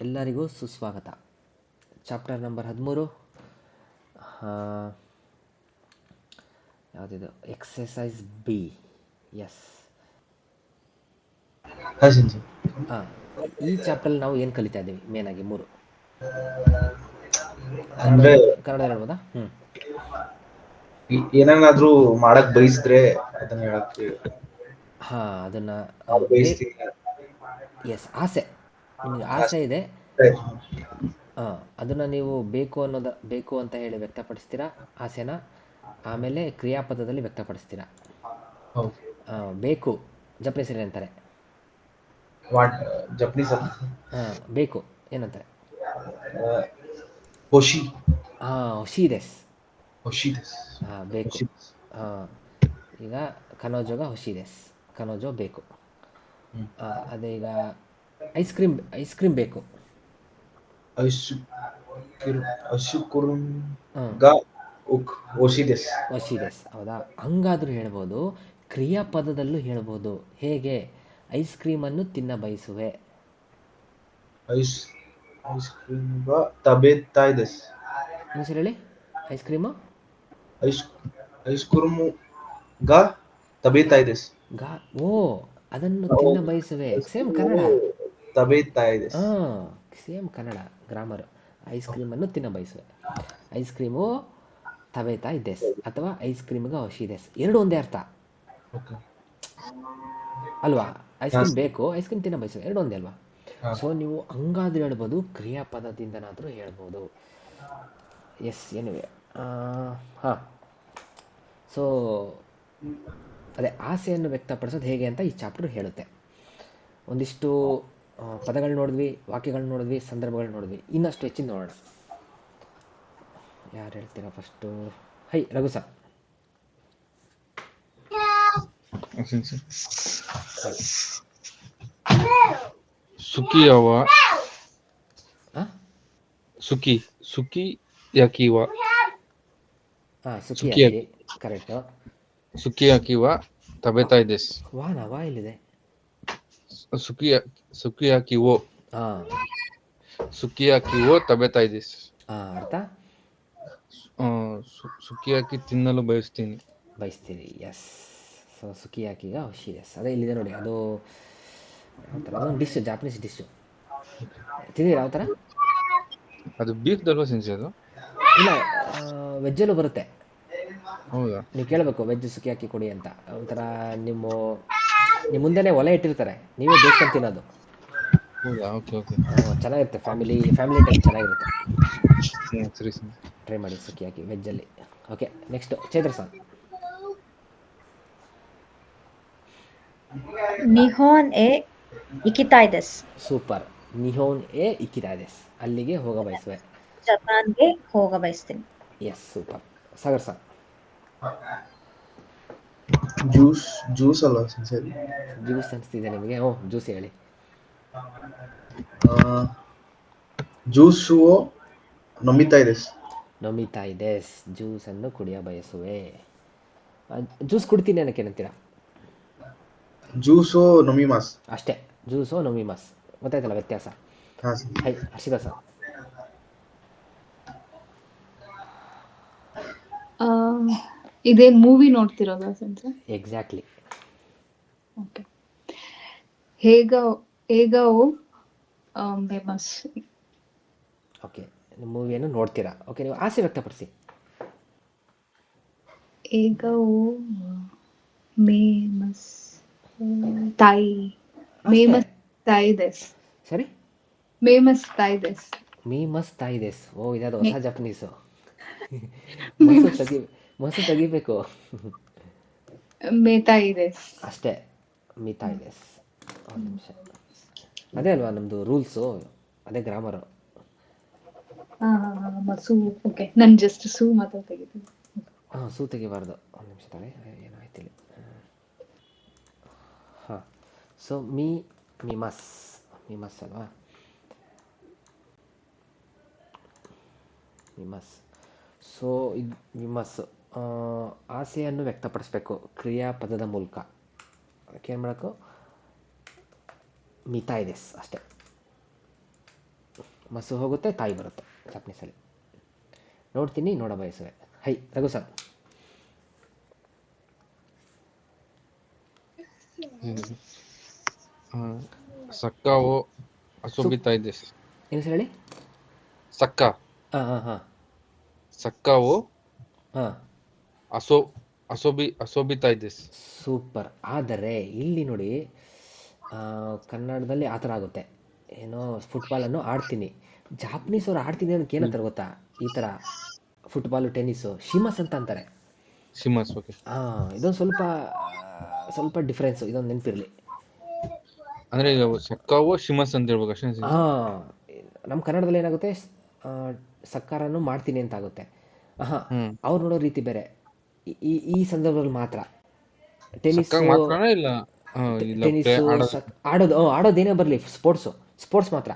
ಎಲ್ಲರಿಗೂ ಸುಸ್ವಾಗತ. Chapter number 13, ಯಾವುದಿದು, ಎಕ್ಸಸೈಸ್ ಬಿ. ಎಸ್. ಹಾಂ ಸರ್. ಹಾಂ, ಈ ಚಾಪ್ಟರ್ಲ್ಲಿ ನಾವು ಏನು ಕಲಿತಾ ಇದ್ದೀವಿ? ಮೇನಾಗಿ 3 ಅಂದ್ರೆ ಕನ್ನಡ ಹೇಳ್ಬೋದಾ? ಏನನ್ನಾದ್ರೂ ಮಾಡಕ್ ಬಯಸಿದ್ರೆ ಅದನ್ನ ಹೇಳಕ್ಕೆ ಹಾಂ, ಅದನ್ನು ಬಯಸ್ತೀನಿ. ಎಸ್, ಆಸೆ. ನಿಮಗೆ ಆಸೆ ಇದೆ, ಅದನ್ನು ನೀವು ಬೇಕು ಅಂತ ಹೇಳಿ ವ್ಯಕ್ತಪಡಿಸ್ತೀರಾ ಆಸೆನ. ಆಮೇಲೆ ಕ್ರಿಯಾಪದದಲ್ಲಿ ವ್ಯಕ್ತಪಡಿಸ್ತೀರಾ. ಬೇಕು ಜಪನೀಸಲ್ಲಿ ಅಂತಾರೆ. ಜಪನೀಸ್ ಬೇಕು ಏನಂತಾರೆ? ಹೊಶಿ. ಹೊಶಿದೆಸ್. ಹೊಶಿದೆಸ್. ಬೇಕು. ಈಗ ಕನೋಜೋಗ ಹೊಶಿದೆಸ್, ಕನೋಜೋ ಬೇಕು. ಅದೇ ಈಗ ಐಸ್ ಕ್ರೀಮ್ ಬೇಕು. ಹೊಶಿದೆಸ್, ಹೌದಾ? ಹಂಗಾದ್ರೂ ಹೇಳ್ಬೋದು, ಕ್ರಿಯಾಪದದಲ್ಲೂ ಹೇಳ್ಬೋದು. ಹೇಗೆ? ಐಸ್ ಕ್ರೀಮನ್ನು ತಿನ್ನ ಬಯಸುವೆ. ಐಸ್ ಕ್ರೀಮ್ ತಬೇತಾ ಇದೆ. ಇನ್ನೊಂದ್ಸರಿ ಹೇಳಿ. ಐಸ್ ಕ್ರೀಮು ಐಸ್ ಕ್ರೀಮ್ ಗ ತಬೇತಾ ಇದೆ. ಓ, ಅದನ್ನು ತಿನ್ನ ಬಯಸುವೆ. ಸೇಮ್ ಕನ್ನಡ. ತಬೇತಾ ಇದೆ. Same Kannada grammar. ಐಸ್ ಕ್ರೀಮನ್ನು ತಿನ್ನ ಬಯಸುವೆ. ಐಸ್ ಕ್ರೀಮು ತಬೇತಾ ಇದ್ದೆಸ್ ಅಥವಾ ಐಸ್ ಕ್ರೀಮ್ಗೆ ಹೊಶಿದೆಸ್, ಎರಡು ಒಂದೇ ಅರ್ಥ ಅಲ್ವಾ? ಐಸ್ ಕ್ರೀಮ್ ಬೇಕು, ಐಸ್ ಕ್ರೀಮ್ ತಿನ್ನ ಬಯಸುವೆ, ಎರಡು ಒಂದೇ ಅಲ್ವಾ? ಸೊ ನೀವು ಹಂಗಾದ್ರೂ ಹೇಳ್ಬೋದು, ಕ್ರಿಯಾಪದದಿಂದನಾದರೂ ಹೇಳ್ಬೋದು. S, anyway. ಹಾಂ, ಸೊ ಅದೇ ಆಸೆಯನ್ನು ವ್ಯಕ್ತಪಡಿಸೋದು ಹೇಗೆ ಅಂತ ಈ ಚಾಪ್ಟರ್ ಹೇಳುತ್ತೆ. ಒಂದಿಷ್ಟು ಪದಗಳು ನೋಡಿದ್ವಿ, ವಾಕ್ಯಗಳು ನೋಡಿದ್ವಿ, ಸಂದರ್ಭಗಳು ನೋಡಿದ್ವಿ. ಇನ್ನಷ್ಟು ಹೆಚ್ಚಿನ ನೋಡೋಣ. ಯಾರು ಹೇಳ್ತೀರಾ ಫಸ್ಟು? ರಘು ಸರ್. ಸುಕಿಯಾಕಿವಾ ಸುಕಿಯಾಕಿ, ಕರೆಕ್ಟು. ಸುಕಿಯಾಕಿವಾ ತಬೇತಾ ಇದೆಸ್. ವಾ ಇಲ್ಲಿದೆ. ಸುಕಿಯಾಕಿವೋ ತಬೇತಾ ಇದೆಸ್. ಅರ್ಥ? ಸುಕಿಯಾಕಿ ತಿನ್ನಲು ಬಯಸ್ತೀರಿ. ಎಸ್. ಸೊ ಸುಕಿಯಾಕಿಗ ಹೊಶಿದೆಸ್, ಅದೇ ಇಲ್ಲಿದೆ ನೋಡಿ. ಅದು ಯಾವ ಥರ? ಅದೊಂದು ಡಿಶ್, ಜಾಪನೀಸ್ ಡಿಶ್ಶು. ತಿಂದಿರಾ ಯಾವ ಥರ? ಅದು ಬೀಫ್ ದಲ್ವಾ ಸಿನ್ಸಿ? ಅದು ಇಲ್ಲ, ವೆಜ್ಜಲ್ಲೂ ಬರುತ್ತೆ. ಹೌದಾ? ನೀವು ಕೇಳಬೇಕು, ವೆಜ್ ಸುಕಿಯಾಕಿ ಕೊಡಿ ಅಂತ. ಒಂಥರ ನಿಮ್ಮ ಮುಂದೆನೇ ಒಲೆ ಇಟ್ಟಿರ್ತಾರೆ, ನೀವೇ ಬೇಯಿಸ್ಕೊಂಡು ತಿನ್ನೋದು. ಹೌದಾ? ಓಕೆ. ಚೆನ್ನಾಗಿರುತ್ತೆ, ಫ್ಯಾಮಿಲಿ ಟೈಮ್ ಚೆನ್ನಾಗಿರುತ್ತೆ. ಸರಿ ಸರಿ, ಟ್ರೈ ಮಾಡಿ ಸುಕಿಯಾಕಿ ವೆಜ್ಜಲ್ಲಿ. Okay, next Chaitra sir. ನಿಹೋನ್ ಎ ಇಕಿತಾ ಇದೆಸ್. ಸೂಪರ್. ನಿಹೋನ್ ಎ ಇಕಿತಾ ಇದೆಸ್, ಅಲ್ಲಿಗೆ ಹೋಗ ಬಯಸುವೆ. ಜಪಾನ್ಗೆ ಹೋಗ ಬಯಸ್ತೀನಿ. Yes, super. Sagar sir. Juice ಅಲ್ಲ ಸರ್? ಜ್ಯೂಸ್ ಅನಿಸ್ತಿದೆ ನಿಮಗೆ? ಜ್ಯೂಸ್ ಹೇಳಿ. ಜ್ಯೂಸು ನಮಿತಾ ಇದೆಸ್. ಜ್ಯೂಸನ್ನು ಕುಡಿಯ ಬಯಸುವೆ. ಜ್ಯೂಸ್ ಕುಡ್ತೀನಿ ಅನ್ನೋಕೆ ಏನಂತೀರಾ? ಜ್ಯೂಸೋ ನಮಿಮಾಸ್. ಅಷ್ಟೇ, ಜ್ಯೂಸೋ ನಮಿಮಾಸ್. ಗೊತ್ತಾಯ್ತಲ್ಲ ವ್ಯತ್ಯಾಸ? ಹರ್ಷಿತಾ ಸರ್. ಇದೇನು ಮೂವಿ ನೋಡ್ತಿರೋದಾ ಸೆನ್ಸ್? ಎಕ್ಸಾಕ್ಟ್ಲಿ. ಓಕೆ. ಹೇಗವು ಫೇಮಸ್. ಓಕೆ, ನೀವು ಮೂವಿಯನ್ನು ನೋಡ್ತೀರಾ. ಓಕೆ, ನೀವು ಆಸೆ ವ್ಯಕ್ತಪಡಿಸಿ. ಹೇಗವು ಮೇಮಸ್ ತಾಯಿ ದೆಸ್. ಸರಿ, ಮೇಮಸ್ ತಾಯಿ ದೆಸ್. ಮೀ ಮಸ್ ತಾಯಿ ದೆಸ್. ಇದಾದ ಹೊಸ ಜಪನೀಸು. ಮಸು ತೆಗಿಬೇಕು. ಮೇತಾಯಿ ದೆಸ್. ಅಷ್ಟೇ, ಮಿತಾಯಿ ದೆಸ್. ಒಂದು ನಿಮಿಷ, ಅದೇ ಅಲ್ವಾ ನಮ್ಮದು ರೂಲ್ಸು, ಅದೇ ಗ್ರಾಮರು. ಮಸು. ಓಕೆ, ನಾನು ಜಸ್ಟ್ ಸೂ ಮಾತ್ರ ತೆಗಿತೀನಿ. ಸೂ ತೆಗಿಬಾರ್ದು. ಒಂದು ನಿಮಿಷ ತಾಳೆ, ಏನಾಯ್ತಿಲ್ಲ. ಸೊ ಮಿಮಸ್ ಅಲ್ವಾ? ಮಿಮಸ್. ಸೊ ಇದು ಮಿಮಸ್, ಆಸೆಯನ್ನು ವ್ಯಕ್ತಪಡಿಸ್ಬೇಕು ಕ್ರಿಯಾಪದದ ಮೂಲಕ. ಅದಕ್ಕೆ ಏನು ಮಾಡಬೇಕು? ಮಿತಾಯಿ ದೆಸ್ ಅಷ್ಟೇ. ಮಸು ಹೋಗುತ್ತೆ, ತಾಯಿ ಬರುತ್ತೆ ಜಾಪನೀಸಲ್ಲಿ. ನೋಡ್ತೀನಿ, ನೋಡ ಬಯಸುವೆ. ಹೈ ರಘು ಸರ್. ಸಕ್ಕಾವೋ ಅಸೋಬಿತಾಯಿ ದೇಸ್. ಏನು ಸರ್ ಹೇಳಿ? ಸಕ್ಕ ಹಾಂ ಹಾಂ ಹಾಂ ಸಕ್ಕಾವೋ ಹಾಂ ಅಸೋಬಿತಾಯಿ ದೇಸ್. ಸೂಪರ್. ಆದರೆ ಇಲ್ಲಿ ನೋಡಿ, ಕನ್ನಡದಲ್ಲಿ ಆ ಥರ ಆಗುತ್ತೆ. ಏನೋ ಫುಟ್ಬಾಲನ್ನು ಆಡ್ತೀನಿ, ಜಾಪನೀಸ್ ಅವ್ರು ಆಡ್ತೀನಿ ಅನ್ನೋಕ್ಕೆ ಏನಂತಾರೆ ಗೊತ್ತಾ? ಈ ಥರ ಫುಟ್ಬಾಲು ಟೆನ್ನಿಸು ಶಿಮಸ್ ಅಂತ ಅಂತಾರೆ. ಶಿಮಸ್. ಓಕೆ. ಹಾಂ, ಇದೊಂದು ಸ್ವಲ್ಪ ಡಿಫ್ರೆನ್ಸು, ಇದೊಂದು ನೆನಪಿರಲಿ. ಅಂದ್ರೆ ಈಗ ಸಕ್ಕಾವೋ ಶಿಮಸ್ ಅಂತ ಹೇಳ್ಬೇಕು ಅಷ್ಟೇ. ಹಾಂ, ನಮ್ಮ ಕನ್ನಡದಲ್ಲಿ ಏನಾಗುತ್ತೆ, ಸಕ್ಕಾರನ್ನು ಮಾಡ್ತೀನಿ ಅಂತ ಆಗುತ್ತೆ. ಹಾಂ, ಅವ್ರು ನೋಡೋ ರೀತಿ ಬೇರೆ. ಈ ಸಂದರ್ಭದಲ್ಲಿ ಮಾತ್ರ ಟೆನ್ನಿಸ್ಸು ಇಲ್ಲ ಆಡೋದೇನೇ ಬರಲಿ, ಸ್ಪೋರ್ಟ್ಸ್ ಮಾತ್ರ.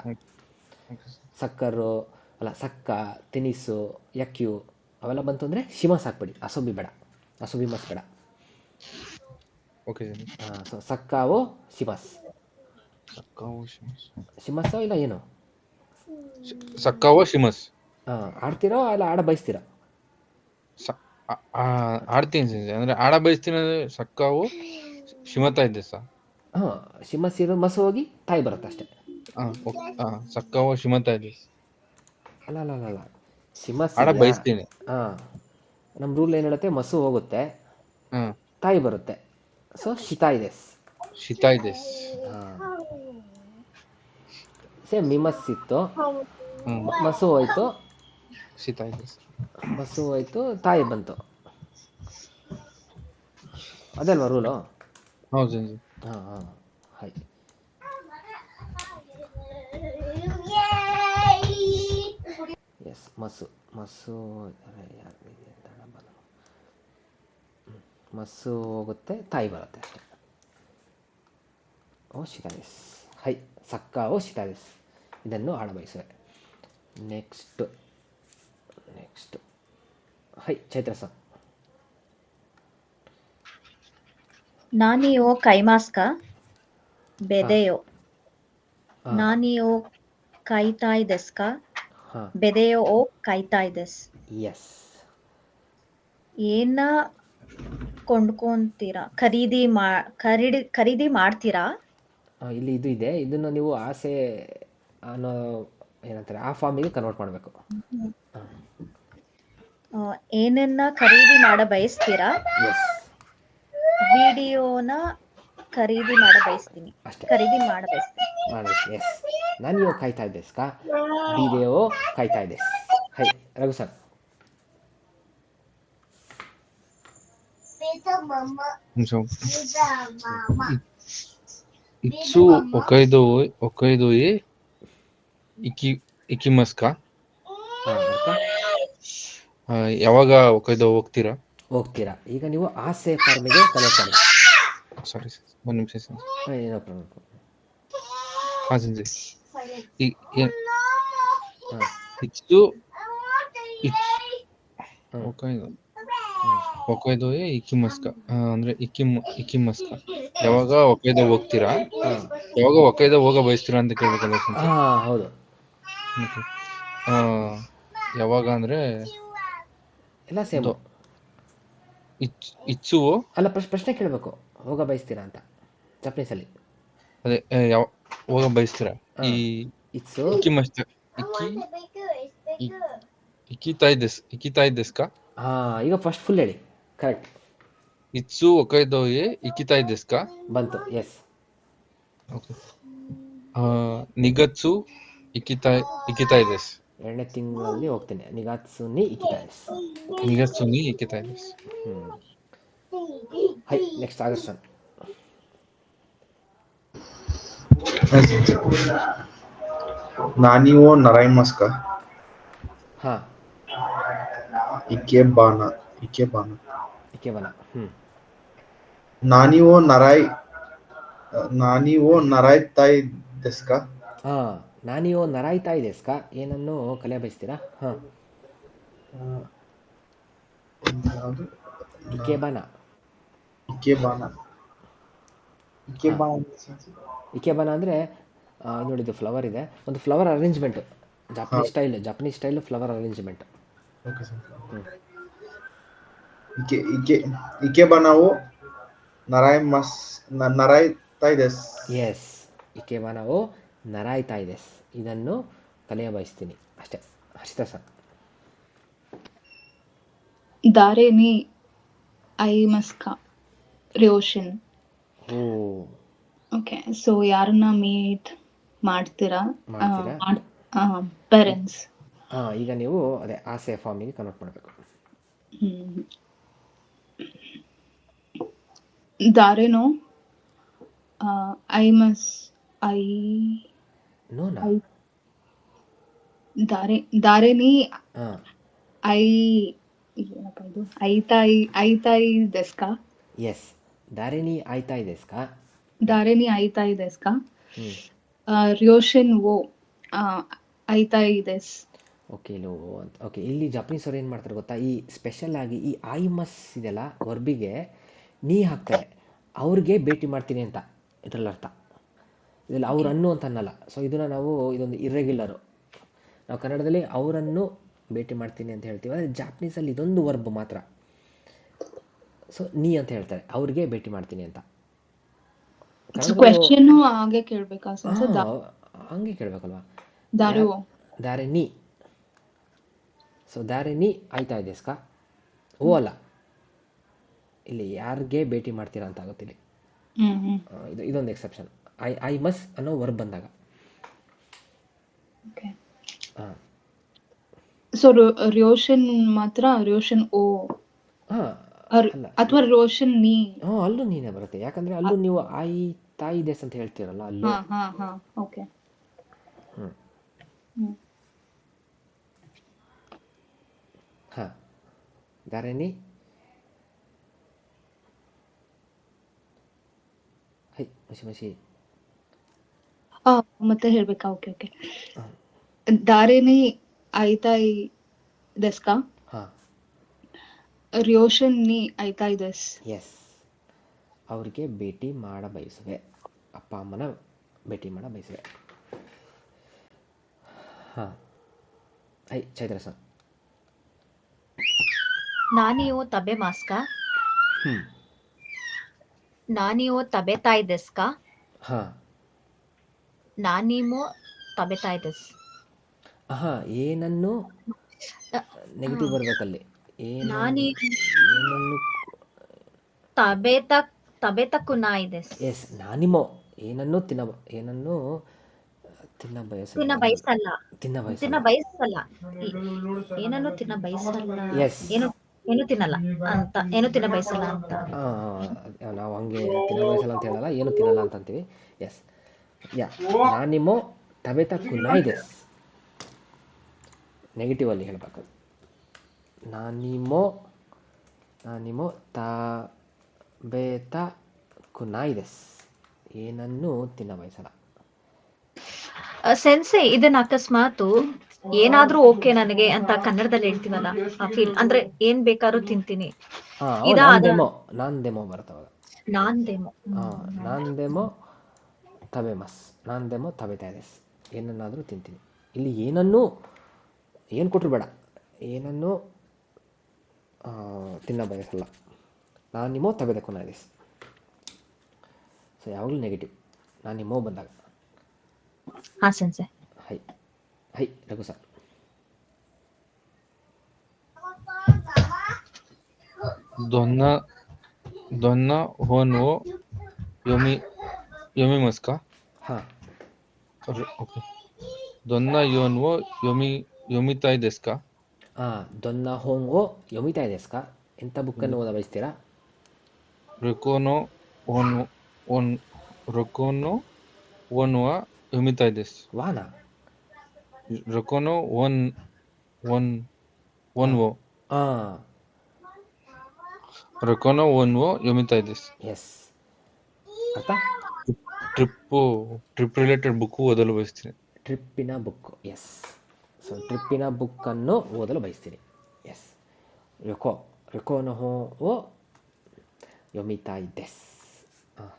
ಸಕ್ಕರು ಅಲ್ಲ, ಸಕ್ಕ, ಟೆನ್ನಿಸ್ಸು, ಯಕ್ಯು ಅವೆಲ್ಲ ಬಂತು ಅಂದರೆ ಶಿಮಸ್ ಹಾಕ್ಬಿಡಿ, ಅಸೋಬಿ ಮಸ್ ಬೇಡ. ಓಕೆ. ಸೊ ಸಕ್ಕಾವೋ ಶಿಮಸ್. ಶಿಮಸ್ಸೋ ಇಲ್ಲ ಏನು? ಸಕ್ಕಾವೋ ಶಿಮಸ್. ಆಡ್ತೀರೋ ಅಲ್ಲ ಆಡ ಬಯಸ್ತೀರೋ? ಆಡ್ತೀನಿ ಸಂಜೆ, ಅಂದ್ರೆ ಆಡ ಬಯಸ್ತೀನಿ ಅಂದ್ರೆ ಸಕ್ಕಾವೋ ಶಿಮತಾ ಇದ್ದೆ ಸರ್. ಹಾಂ, ಶಿಮಸ್ ಇರೋ ಮಸು ಹೋಗಿ ತಾಯಿ ಬರುತ್ತೆ ಅಷ್ಟೇ. ಸಕ್ಕಾವೋ ಶಿಮತಾ ಇದೆ. ಅಲ್ಲ, ಶಿಮಸ್ ಆಡ ಬಯಸ್ತೀನಿ. ಹಾಂ, ನಮ್ಮ ರೂಲ್ ಏನು ಹೇಳುತ್ತೆ, ಮಸು ಹೋಗುತ್ತೆ, ತಾಯಿ ಬರುತ್ತೆ. ಸೊ ಶಿತಾಯಿ ದೇಸ್. ಹಾಂ, ಸೇಮ್ ಮಿಮಸ್ ಇತ್ತು, ಮಸು ಹೋಯ್ತು, ಬಸ್ಸು ಹೋಯ್ತು, ತಾಯಿ ಬಂತು. ಅದಲ್ವಾ ರೂಲು? ಹೌದು. ಹಾಂ ಹಾಯ್. ಎಸ್, ಮಸ್ಸು ಮಸ್ಸು ಹೋಗುತ್ತೆ, ತಾಯಿ ಬರುತ್ತೆ ಅಷ್ಟೇ. ಓ ಶಿತಾದಿಸ್. ಹೈ ಸಕ್ಕ ಓ ಶಿತಾದಿಸ್. ಇದನ್ನು ಆಡ ಬಯಸುವೆ. ನೆಕ್ಸ್ಟ್ ಹೈ ಚೈತ್ರ ಸರ್. ನಾನಿ ಓ ಕೈಮಾಸ್ಕ ಬೆದೆಯೋ. ನಾನಿ ಓ ಕೈತಾಯ್ ದೆಸ್ಕ ಬೆದೆಯೋ ಓ ಕೈತಾಯ್ ದೆಸ್. ಎಸ್. ಏನ ಕೊಂಡ್ಕೊಂತೀರಾ, ಖರೀದಿ ಮಾಡ್ತೀರಾ? ಇಲ್ಲಿ ಇದು ಇದೆ, ಇದನ್ನು ನೀವು ಆಸೆ ಅನ್ನೋ ಏನಂತಾರೆ ಆ ಫಾರ್ಮಿಗೆ ಕನ್ವರ್ಟ್ ಮಾಡಬೇಕು. ಏನನ್ನ ಖರೀದಿ ಮಾಡ ಬಯಸ್ತೀರಾ? ಎಸ್. ವಿಡಿಯೋನ ಖರೀದಿ ಮಾಡ ಬಯಸ್ತೀನಿ. ಅಷ್ಟೇ. ಖರೀದಿ ಮಾಡ ಬಯಸ್ತೀನಿ. ಎಸ್. ನಾನು ಕಾಯ್ತಾ ಇದ್ದೆ ಸ್ಕಾ ವಿಡಿಯೋ ಕಾಯ್ತಾ ಇದೆ. ಹೈ ರಘು ಸರ್. ಇತ್ಸು ಒಕೈದೋಯೆ ಇಕಿಮಸ್ಕ. ಯಾವಾಗ ಒಕೈದೋ ಹೋಗ್ತೀರಾ? ಈಗ ನೀವು ಆಸೆ ಫಾರ್ಮಿಗೆ ಕನ್ವರ್ಟ್ ಮಾಡಿ. ಸಾರಿ ಒಂದು ನಿಮಿಷ ಸರ್. ಏನೋ ಪ್ರಾಬ್ಲಮ್. ಹಾಂ ಸಂಜೆ. ಇತ್ಸು ಒಕೈದೋಯೆ ಇಕಿಮಸ್ಕ ಅಂದ್ರೆ ಇಕಿಮಸ್ಕ. ಯಾವಾಗ ಒಕೈದೋ ಹೋಗ್ತೀರಾ? ಯಾವಾಗ ಒಕೈದೋ ಹೋಗ ಬಯಸ್ತೀರಾ ಅಂತ ಕೇಳ್ಬೇಕಲ್ಲ. ಹೌದು. ಯಾವಾಗ ಅಂದ್ರೆ ಎಲ್ಲ ಸೇಮ್. ಇಚ್ಛುವೋ ಅಲ್ಲ, ಪ್ರಶ್ನೆ ಕೇಳಬೇಕು, ಹೋಗ ಬಯಸ್ತೀರಾ ಅಂತ ಜಪನೀಸಲ್ಲಿ. ಅದೇ ಹೋಗ ಬಯಸ್ತೀರಾ? ಈ ಇಟ್ಸು ಇಕಿಮಸ್ಕ ಇಕಿತಾಯ್ ದೆಸ್ಕಾ. ಈಗ ಫಸ್ಟ್ ಫುಲ್ ಹೇಳಿ. ಕರೆಕ್ಟ್. ಇತ್ಸು ಒಕೈದೋಯೆ ಇಕಿತಾಯ್ ದೆಸ್ಕಾ ಬಂತು. ಎಸ್. ಓಕೆ. ನಿಗತ್ಸು ಇಕಿತಾಯ್ ದೆಸ್. 2ನೇ ತಿಂಗಳಲ್ಲಿ ಹೋಗ್ತೇನೆ. ನಿಗಾತ್ಸುನಿ ಇಕಿತಾಯಸ್. ನಿಗತ್ಸುನಿ ಇಕಿತಾಯ್ ದೆಸ್. ಹೈ ನೆಕ್ಸ್ಟ್ ಆಗರ್ಸನ್. ನಾನಿ ಓ ನರೈನ್ ಮಸ್ಕ. ಇಕೆಬಾನ. ನಾನಿ ಓ ನರಾಯ್ ತಾಯ್ ದೆಸ್ಕಾ. ನಾನಿಯೋ ನರಾಯ್ತಾ ಇದೆ ಸ್ಕಾ. ಏನನ್ನು ಕಲಿಯ ಬಯಸ್ತೀರಾ? ಇಕೆಬಾನ ಅಂದರೆ ನೋಡಿದ್ದು ಫ್ಲವರ್ ಇದೆ, ಒಂದು flower arrangement. Japanese style flower arrangement. Okay sir. ಇಕೆಬಾನಾವು ನರಾಯ್ತಾ ಇದೆಸ್. ಎಸ್, ಇಕೆಬಾನಾವು ನರಾಯ್ತಾ ಇದೆಸ್. ಇದನ್ನು ಕಲಿಯ ಬಯಸ್ತೀನಿ ಅಷ್ಟೇ. ಹರ್ಷಿತಾ ಸರ್. ದಾರೇನಿ ಐಮಸ್ಕಾ ರಿಯೋಷನ್. ಓ, ಓಕೆ, ಸೊ ಯಾರನ್ನ ಮೀಟ್ ಮಾಡ್ತೀರಾ? ಮಾಡ್ತೀರಾ? ಪೇರೆಂಟ್ಸ್. ಈಗ ನೀವು ಅದೇ ಆಸೆ ಫಾರ್ಮಿಗೆ ಕನ್ವರ್ಟ್ ಮಾಡಬೇಕು. ದಾರೇನೋ ಐಮಸ್ ಐ ನೋನಾ? ದಾರೇನಿ ಹಾಂ, ಐ ಏನಪ್ಪ ಇದು ಐತಾಯಿ ದೆಸ್ಕಾ? ಎಸ್. ದಾರೇನಿ ಆಯ್ತಾ ಇದೆಸ್ಕಾ? ದಾರೇನಿ ಐತಾಯಿ ದೆಸ್ಕಾ? ಹ್ಞೂ, ರಿಯೋಷನ್ ಓ ಐತಾಯಿ ದೆಸ್. ಓಕೆ. ಲೋ ಅಂತ. ಓಕೆ, ಇಲ್ಲಿ ಜಪಾನೀಸ್ ಅವ್ರು ಏನು ಮಾಡ್ತಾರೆ ಗೊತ್ತಾ, ಈ ಸ್ಪೆಷಲ್ ಆಗಿ ಈ ಐಮಸ್ ಇದೆಲ್ಲ ವರ್ಬಿಗೆ ನೀ ಹಾಕ್ತಾರೆ. ಅವ್ರಿಗೆ ಭೇಟಿ ಮಾಡ್ತೀನಿ ಅಂತ ಇದರಲ್ಲಿ ಅರ್ಥ. ಇದರಲ್ಲಿ ಅವರನ್ನು ಅಂತ ಅನ್ನಲ್ಲ. ಸೊ ಇದೊಂದು ಇರ್ರೆಗ್ಯುಲರು. ನಾವು ಕನ್ನಡದಲ್ಲಿ ಅವರನ್ನು ಭೇಟಿ ಮಾಡ್ತೀನಿ ಅಂತ ಹೇಳ್ತೀವಿ, ಆದರೆ ಜಾಪನೀಸಲ್ಲಿ ಇದೊಂದು ವರ್ಬ್ ಮಾತ್ರ. ಸೊ ನೀ ಅಂತ ಹೇಳ್ತಾರೆ, ಅವ್ರಿಗೆ ಭೇಟಿ ಮಾಡ್ತೀನಿ ಅಂತ. ಕ್ವೆಶ್ಚನ್ ಹಾಗೆ ಕೇಳ್ಬೇಕಾ ಸರ್? ಹಂಗೆ ಕೇಳಬೇಕಲ್ವಾ? ದಾರು ದಾರೆ ನೀ. ಸೊ ದಾರೆ ನೀ ಆಯ್ತಾ ಇದೆಸ್ಕಾ? ಓ ಅಲ್ಲ, ಇಲ್ಲಿ ಯಾರಿಗೆ ಭೇಟಿ ಮಾಡ್ತೀರಾ ಅಂತ ಆಗುತ್ತೆ ಇಲ್ಲಿ. ಇದೊಂದು ಎಕ್ಸೆಪ್ಷನ್. ಐ ಮಸ್ ಅನ್ನೋ ವರ್ಬ್ ಬಂದಾಗ. ಹಾಂ, ಸೊ ರಿಯೋಷನ್ ಮಾತ್ರ ರಿಯೋಷನ್ ಓ ಹಾಂ, ಅಲ್ಲ, ಅಥವಾ ರೋಷನ್ ನೀ? ಅಲ್ಲೂ ನೀನೇ ಬರುತ್ತೆ. ಯಾಕಂದರೆ ಅಲ್ಲೂ ನೀವು ತಾಯಿ ದೇಸ್ ಅಂತ ಹೇಳ್ತೀರಲ್ಲ ಅಲ್ಲೂ. ಓಕೆ. ಹಾಂ, ದಾರೇನಿ ಹೈ ಮಸಿ ಮತ್ತೆ ಹೇಳ್ಬೇಕಾ? ಓಕೆ. ದಾರೇನಿ ಐತಾಯಿ ದೆಸ್ಕಾ? ಹಾಂ, ರಿಯೋಷನ್ ನೀ ಐತಾಯಿ ದೆಸ್. ಎಸ್. ಅವ್ರಿಗೆ ಭೇಟಿ ಮಾಡ ಬಯಸುವೆ, ಅಪ್ಪ ಅಮ್ಮನ ಭೇಟಿ ಮಾಡ ಬಯಸುವೆ. ಹಾಂ, ಚೈತ್ರ ಸರ್. ನಾನಿಯೋ ತಬೆ ಮಾಸ್ಕಾ? ಹ್ಞೂ, ನಾನಿಯೋ ತಬೆತಾಯ್ ದೆಸ್ಕಾ? ಹಾಂ, ನಾನಿಮೋ ತಬೆತಾಯ್ ದೆಸ್. ಏನನ್ನು ನೆಗೆಟಿವ್ ಬರಬೇಕಲ್ಲಿ. ನಾನಿ ಏನನ್ನು ತಬೆತಕುನಾಯ್ ದೆಸ್. ಎಸ್, ನಾನಿಮೋ ಏನನ್ನು ತಿನ್ನ ಬಯಸಲ್ಲ. ಏನನ್ನು ತಿನ್ನ ಬಯಸಲ್ಲ. ಎಸ್. ಏನು ತಿನ್ನಲ್ಲ ಅಂತ, ಏನು ತಿನ್ನ ಬಯಸಲ್ಲ ಅಂತ. ನಾವು ಹಂಗೆ ತಿನ್ನ ಬಯಸಲ್ಲ ಅಂತ ಹೇಳಲ್ಲ, ಏನು ತಿನ್ನಲ್ಲ ಅಂತ ಅಂತೀವಿ. ಎಸ್, ನಾನಿಮೋ ತಬೆತಕುನಾಯ್ ದೆಸ್. ನೆಗೆಟಿವ್ ಅಲ್ಲಿ ಹೇಳಬೇಕು. ನಾನಿಮೋ ತಬೆತಕುನಾಯ್ ದೆಸ್. ಏನನ್ನು ತಿನ್ನ ಬಯಸಲ್ಲ. ಸೆನ್ಸೆ, ಇದನ್ನ ಅಕಸ್ಮಾತ್ ಏನಾದ್ರೂ ಓಕೆ ನನಗೆ ಅಂತ ಕನ್ನಡದಲ್ಲಿ ಹೇಳ್ತೀವಲ್ಲ, ಆ ಫೀಲ್ ಅಂದ್ರೆ ಏನ್ ಬೇಕಾದ್ರೂ ತಿಂತೀನಿ. ನಾನ್ದೆಮೋ ಬರ್ತವಾಗ. ನಾನ್ದೆಮೋ ತಬೆಮಸ್. ನಾನ್ದೆಮೋ ತಬೆತಾಯ್ ದೆಸ್. ಏನನ್ನಾದರೂ ತಿಂತೀನಿ. ಇಲ್ಲಿ ಏನು ಕೊಟ್ಟರು ಬೇಡ, ಏನನ್ನು ತಿನ್ನ ಬಯಸಲ್ಲ. ನಾನಿಮೋ ತಬೆತಕುನಾಯ್ ದೆಸ್. ಸೊ ಯಾವಾಗಲೂ ನೆಗೆಟಿವ್ ನಾನಿಮೋ ಬಂದಾಗ. ಸೆನ್ಸೆ. ಹೈ ರಘು ಸರ್. ದೊನ್ನ ಹೋನ್ ಓ ಯೋಮಿ ಮಸ್ಕಾ? ಹಾಂ, ಓಕೆ. ದೊನ್ನ ಯೋನ್ ಓ ಯೋಮಿತಾಯ್ ದೆಸ್ಕಾ? ದೊನ್ನ ಹೋಂಗ್ ಓ ಯೋಮಿತಾಯ್ ದೆಸ್ಕಾ. ಎಂಥ ಬುಕ್ಕನ್ನು ಓದ ಬಯಸ್ತೀರಾ? ರೊಕೊನೋ ಒನ್ ವಾ ಯೋಮಿತಾಯ್ ದೆಸ್. ವಾನಾ? ರೊಕೊನೋ ಒನ್ ವೋ. ರೊಕೊನೋ ಒನ್ ವೋ ಯೋಮಿತಾಯ್ ದೆಸ್. ಎಸ್. ಅರ್ಥ? ಟ್ರಿಪ್ ರಿಲೇಟೆಡ್ ಬುಕ್ ಓದಲು ಬಯಸ್ತೀನಿ. ಟ್ರಿಪ್ಪಿನ ಬುಕ್. ಎಸ್. ಸೊ ಟ್ರಿಪ್ಪಿನ ಬುಕ್ಕನ್ನು ಓದಲು ಬಯಸ್ತೀನಿ. ಎಸ್. ರೊಕೊನೋ ಓ ಯೋಮಿತಾಯ್ ದೆಸ್.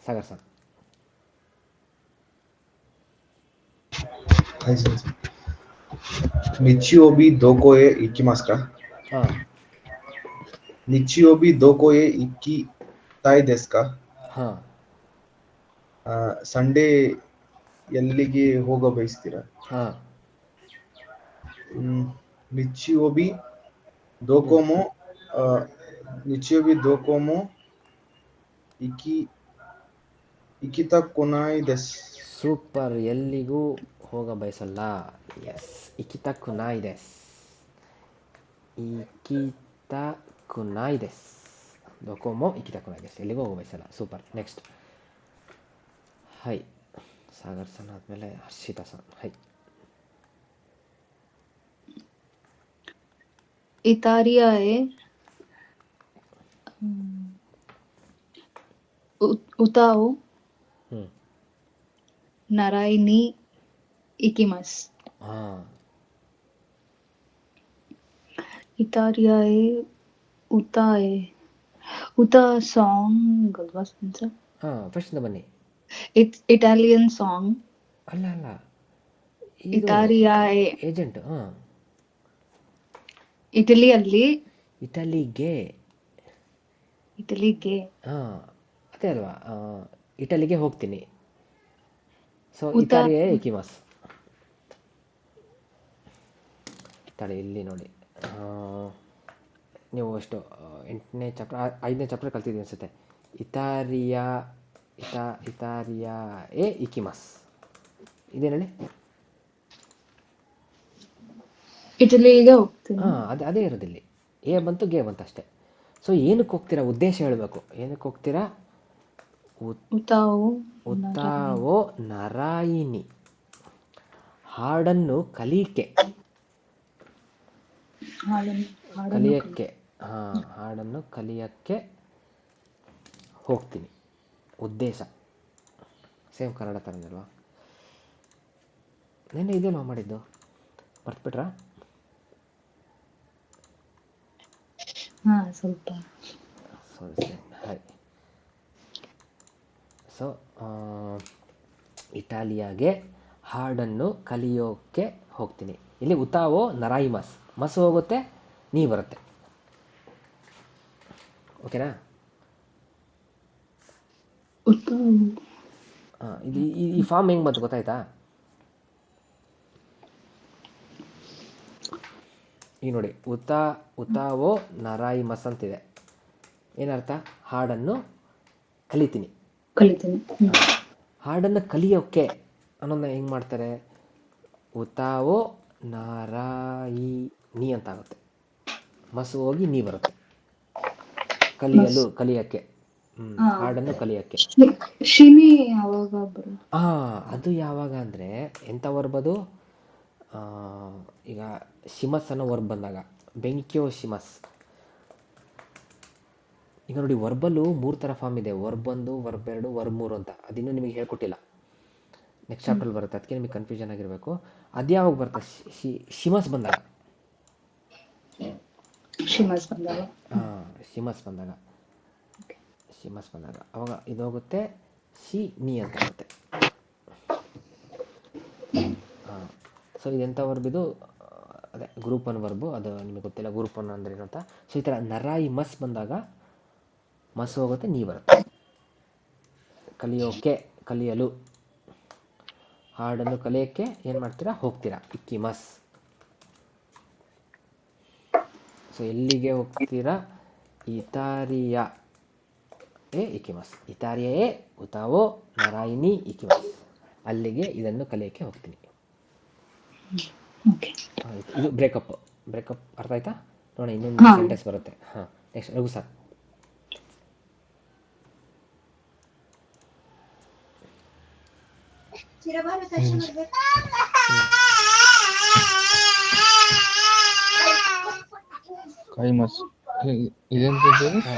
Sagar sir. Nichiobi doko e ikimasu ka? あ Nichiobi doko e ikitai desu ka? は Sunday ಎಲ್ಲಿಗೆ ಹೋಗ ಬಯಸ್ತೀರಾ? は ನಿಚಿಯೋಬಿ ದೋಕೋಮೋ ನಿಚಿಯೋಬಿ ದೋಕೋಮೋ ಇಕಿ ಇಕಿತ ಕೊನಾಯ್ ದೆಸ್. ಸೂಪರ್. ಎಲ್ಲಿಗೂ ಹೋಗ ಬಯಸಲ್ಲ. ಎಸ್. ಇಕಿತಕ್ಕು ನಾಯ್ ದೆಸ್. ಇಕಿತಕ್ಕು ನಾಯ್ ದೆಸ್. ದೊಕೊಮೊ ಇಕಿತಕ್ಕು ನಾಯ್ ದೆಸ್. ಎಲ್ಲಿಗೂ ಹೋಗ ಬಯಸಲ್ಲ. ಸೂಪರ್. ನೆಕ್ಸ್ಟ್. ಹೈ. ಸಾಗರ್ ಸನ್ ಆದಮೇಲೆ ಹರ್ಷಿತಾ ಸನ್. ಹೈ. ಇತಾರಿಯಾe ಉತಾओ ಹ್ಞೂ ನರಾಯಿ ನಿ ಇಕಿಮಾಸ್. ಹಾಂ ಇತಾರಿಯಾe ಉತಾe ಉತಾ ಸಾಂಗ್ ಅಲ್ವಾ ಸರ್? ಹಾಂ ಫಸ್ಟಿಂದ ಬನ್ನಿ. It's Italian song. ಅಲ್ಲ ಅಲ್ಲ ಇದು ಇತಾರಿಯಾe ಏಜೆಂಟ್. ಹಾಂ ಇಟಲಿಯಲ್ಲಿ ಇಟಲಿಗೆ. ಇಟಲಿಗೆ ಹಾಂ ಅದೇ ಅಲ್ವಾ. ಇಟಲಿಗೆ ಹೋಗ್ತೀನಿ. ಸೊ ಉತಾ ಇತಾರಿಯೇ ಇಕಿಮಾಸ್. ತಡೆ ಇಲ್ಲಿ ನೋಡಿ. ನೀವು ಎಷ್ಟು 8ನೇ ಚಾಪ್ಟರ್ 5ನೇ ಚಾಪ್ಟರ್ ಕಲ್ತಿದ್ದೀನಿ ಅನಿಸುತ್ತೆ. ಇತಾರಿಯಾ ಇತಾರಿಯಾ ಎ ಇಕಿಮಾಸ್ ಇದೇನು ಹೇಳಿ. ಇಟಲಿಗೆ ಹೋಗ್ತೀನಿ. ಹಾಂ ಅದೇ ಇರೋದಿಲ್ಲಿ. ಎ ಬಂತು ಗೆ ಬಂತು ಅಷ್ಟೇ. ಸೊ ಏನಕ್ಕೆ ಹೋಗ್ತೀರಾ ಉದ್ದೇಶ ಹೇಳಬೇಕು. ಏನಕ್ಕೆ ಹೋಗ್ತೀರಾ? ಉತಾओ ಉತ್ತಾವೋ ನರಾಯಿನಿ. ಹಾಡನ್ನು ಕಲಿಕೆ ಕಲಿಯಕ್ಕೆ. ಹಾಂ ಹಾಡನ್ನು ಕಲಿಯಕ್ಕೆ ಹೋಗ್ತೀನಿ. ಉದ್ದೇಶ ಸೇಮ್ ಕನ್ನಡ ಥರನೇ ಅಲ್ವಾ. ನೆನ್ನೆ ಇದೇ ನಾವು ಮಾಡಿದ್ದು ಮರ್ತ್ಬಿಟ್ರಾ? ಹಾ ಸ್ವಲ್ಪ ಸರಿ ಹಾಯ್. ಸೊ ಇಟಾಲಿಯಾಗೆ ಹಾಡನ್ನು ಕಲಿಯೋಕ್ಕೆ ಹೋಗ್ತೀನಿ. ಇಲ್ಲಿ ಉತಾವೋ ನರಾಯಿ ಮಸ್ ಹೋಗುತ್ತೆ, ನೀ ಬರುತ್ತೆ. ಓಕೆನಾ? ಉತಾओ ಹಾಂ ಇದು ಈ ಫಾರ್ಮ್ ಹೆಂಗೆ ಬಂತು ಗೊತ್ತಾಯ್ತಾ? ಈಗ ನೋಡಿ ಉತಾವೋ ನರಾಯಿ ಮಸ್ ಅಂತಿದೆ. ಏನರ್ಥ? ಹಾಡನ್ನು ಕಲಿತೀನಿ. ಕಲಿತೀನಿ. ಹಾಡನ್ನು ಕಲಿಯೋಕ್ಕೆ ಅನ್ನೋದನ್ನ ಹೆಂಗೆ ಮಾಡ್ತಾರೆ? ಉತಾವೋ ನಾರಾಯಿ ನೀ ಅಂತ ಆಗುತ್ತೆ. ಮಸು ಹೋಗಿ ನೀ ಬರುತ್ತೆ. ಕಲಿಯಕ್ಕೆ. ಹಾಡನ್ನು ಕಲಿಯೋಕ್ಕೆ. ಶಿನಿ ಯಾವಾಗ ಬರುತ್ತೆ? ಅದು ಯಾವಾಗ ಅಂದರೆ ಎಂಥ ವರ್ಬ್ ಅದು? ಈಗ ಶಿಮಸ್ ಅನ್ನೋ ವರ್ಬ್ ಬಂದಾಗ ಬೆಂಕ್ಯೋ ಶಿಮಸ್. ಈಗ ನೋಡಿ ವರ್ಬಲ್ಲೂ 3 ಥರ ಫಾರ್ಮ್ ಇದೆ. ವರ್ಬ್ 1, ವರ್ಬ್ 2, ವರ್ಬ್ 3 ಅಂತ. ಅದಿನ್ನೂ ನಿಮಗೆ ಹೇಳ್ಕೊಟ್ಟಿಲ್ಲ. ನೆಕ್ಸ್ಟ್ ಚಾಪ್ಟರ್ಲ್ಲಿ ಬರುತ್ತೆ. ಅದಕ್ಕೆ ನಿಮಗೆ ಕನ್ಫ್ಯೂಷನ್ ಆಗಿರಬೇಕು. ಅದು ಯಾವಾಗ ಬರುತ್ತೆ? ಶಿಮಸ್ ಬಂದಾಗ. ಶಿಮಸ್ ಬಂದಾಗ. ಹಾಂ ಶಿಮಸ್ ಬಂದಾಗ ಅವಾಗ ಇದೋಗುತ್ತೆ ನೀ ಅಂತ ಆಗುತ್ತೆ. ಹಾಂ ಸೊ ಇದೆಂಥ ವರ್ಬ್ ಇದು? ಅದೇ ಗ್ರೂಪ್ 1 ವರ್ಬು. ಅದು ನಿಮಗೆ ಗೊತ್ತಿಲ್ಲ ಗ್ರೂಪ್ 1 ಅಂದರೆ ಏನು ಅಂತ. ಸೊ ಈ ಥರ ನರಾಯಿ ಮಸ್ ಬಂದಾಗ ಮಸ್ ಹೋಗುತ್ತೆ, ನೀ ಬರುತ್ತೆ. ಕಲಿಯೋಕೆ ಕಲಿಯಲು. ಹಾಡನ್ನು ಕಲಿಯೋಕ್ಕೆ ಏನು ಮಾಡ್ತೀರಾ? ಹೋಗ್ತೀರಾ. ಇಕ್ಕಿ ಮಸ್. ಸೊ ಎಲ್ಲಿಗೆ ಹೋಗ್ತೀರಾ? ಇತಾರಿಯಾ ಎ ಇಕಿಮಸ್. ಇತಾರಿಯಾ ಎ ಉತಾವೋ ನರಾಯಿನಿ ಇಕಿಮಸ್. ಅಲ್ಲಿಗೆ ಇದನ್ನು ಕಲಿಯೋಕ್ಕೆ ಹೋಗ್ತೀನಿ. ಇದು ಬ್ರೇಕಪ್ ಅರ್ಥ ಆಯ್ತಾ? ನೋಡೋಣ ಇನ್ನೊಂದು ಸೆಂಟೆನ್ಸ್ ಬರುತ್ತೆ. ಹಾಂ ನೆಕ್ಸ್ಟ್ ರಘು ಸರ್. ಕೈಮಸ್ ಇದೆಂತ ಗಿಫ್ಟ್.